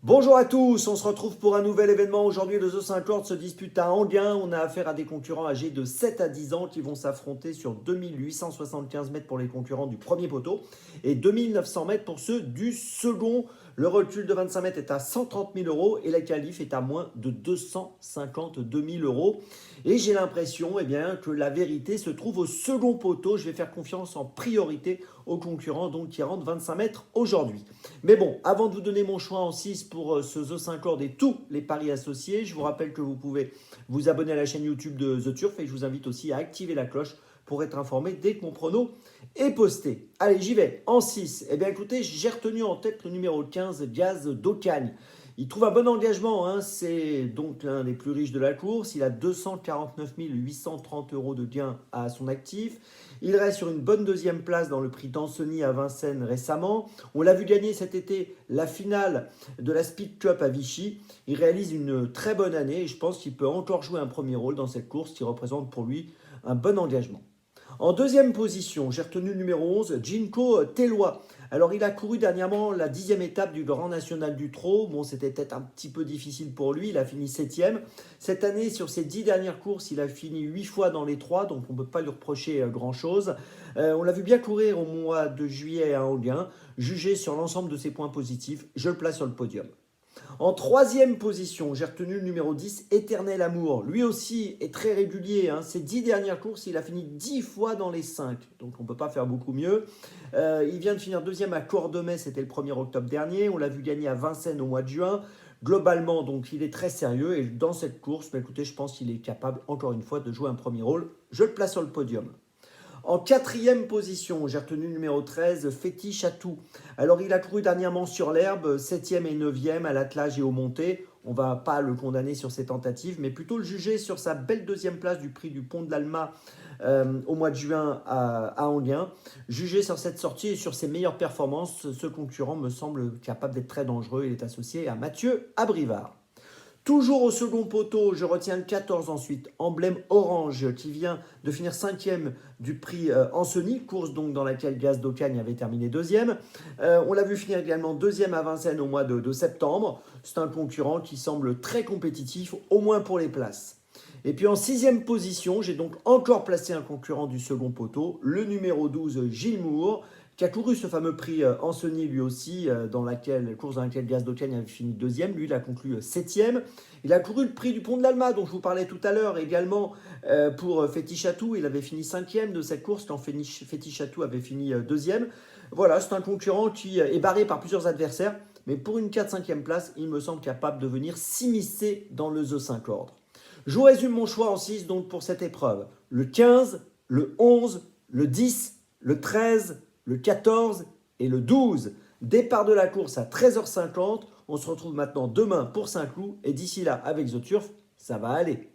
Bonjour à tous, on se retrouve pour un nouvel événement. Aujourd'hui, le The 50 se dispute à Anguin. On a affaire à des concurrents âgés de 7 à 10 ans qui vont s'affronter sur 2875 mètres pour les concurrents du premier poteau et 2900 mètres pour ceux du second. Le recul de 25 mètres est à 130 000 euros et la qualif est à moins de 252 000 euros. Et j'ai l'impression que la vérité se trouve au second poteau. Je vais faire confiance en priorité aux concurrents donc, qui rentrent 25 mètres aujourd'hui. Mais bon, avant de vous donner mon choix en 6 pour ce The 50 et tous les paris associés, je vous rappelle que vous pouvez vous abonner à la chaîne YouTube de The Turf et je vous invite aussi à activer la cloche pour être informé dès que mon prono est posté. Allez, j'y vais. En 6, écoutez, j'ai retenu en tête le numéro 15, Gaz d'Ocagne. Il trouve un bon engagement, c'est donc l'un des plus riches de la course. Il a 249 830 euros de gains à son actif. Il reste sur une bonne deuxième place dans le prix d'Ancenis à Vincennes récemment. On l'a vu gagner cet été la finale de la Speed Cup à Vichy. Il réalise une très bonne année et je pense qu'il peut encore jouer un premier rôle dans cette course qui représente pour lui un bon engagement. En deuxième position, j'ai retenu le numéro 11, Ginko Tellois. Alors, il a couru dernièrement la 10e étape du Grand National du Trot. Bon, c'était peut-être un petit peu difficile pour lui. Il a fini 7e. Cette année, sur ses 10 dernières courses, il a fini 8 fois dans les 3, donc on ne peut pas lui reprocher grand-chose. On l'a vu bien courir au mois de juillet à Anguin. Jugé sur l'ensemble de ses points positifs, je le place sur le podium. En troisième position, j'ai retenu le numéro 10, Éternel Amour. Lui aussi est très régulier. Ses 10 dernières courses, il a fini 10 fois dans les 5. Donc on ne peut pas faire beaucoup mieux. Il vient de finir deuxième à Cordemais, c'était le 1er octobre dernier. On l'a vu gagner à Vincennes au mois de juin. Globalement, donc, il est très sérieux. Et dans cette course, écoutez, je pense qu'il est capable, encore une fois, de jouer un premier rôle. Je le place sur le podium. En quatrième position, j'ai retenu le numéro 13, Fétiche à tout. Alors, il a couru dernièrement sur l'herbe, 7e et 9e à l'attelage et aux montées. On ne va pas le condamner sur ses tentatives, mais plutôt le juger sur sa belle deuxième place du prix du Pont de l'Alma au mois de juin à Anguin. Jugé sur cette sortie et sur ses meilleures performances, ce concurrent me semble capable d'être très dangereux. Il est associé à Mathieu Abrivard. Toujours au second poteau, je retiens le 14 ensuite, Emblème Orange, qui vient de finir 5e du prix Ancenis, course donc dans laquelle Gaz d'Ocagne avait terminé 2e. On l'a vu finir également 2e à Vincennes au mois de septembre. C'est un concurrent qui semble très compétitif, au moins pour les places. Et puis en 6e position, j'ai donc encore placé un concurrent du second poteau, le numéro 12, Gilles Moore, qui a couru ce fameux prix Ancenis lui aussi, course dans laquelle Gaz d'Ocagne avait fini 2e. Lui, il a conclu 7e. Il a couru le prix du Pont de l'Alma, dont je vous parlais tout à l'heure, également pour Fétiche à tout. Il avait fini 5e de cette course, quand Fétiche à tout avait fini 2e. Voilà, c'est un concurrent qui est barré par plusieurs adversaires, mais pour une 4-5e place, il me semble capable de venir s'immiscer dans le The 5 ordre. Je vous résume mon choix en 6 donc pour cette épreuve. Le 15, le 11, le 10, le 13, le 14 et le 12. Départ de la course à 13h50. On se retrouve maintenant demain pour Saint-Cloud. Et d'ici là, avec The Turf, ça va aller.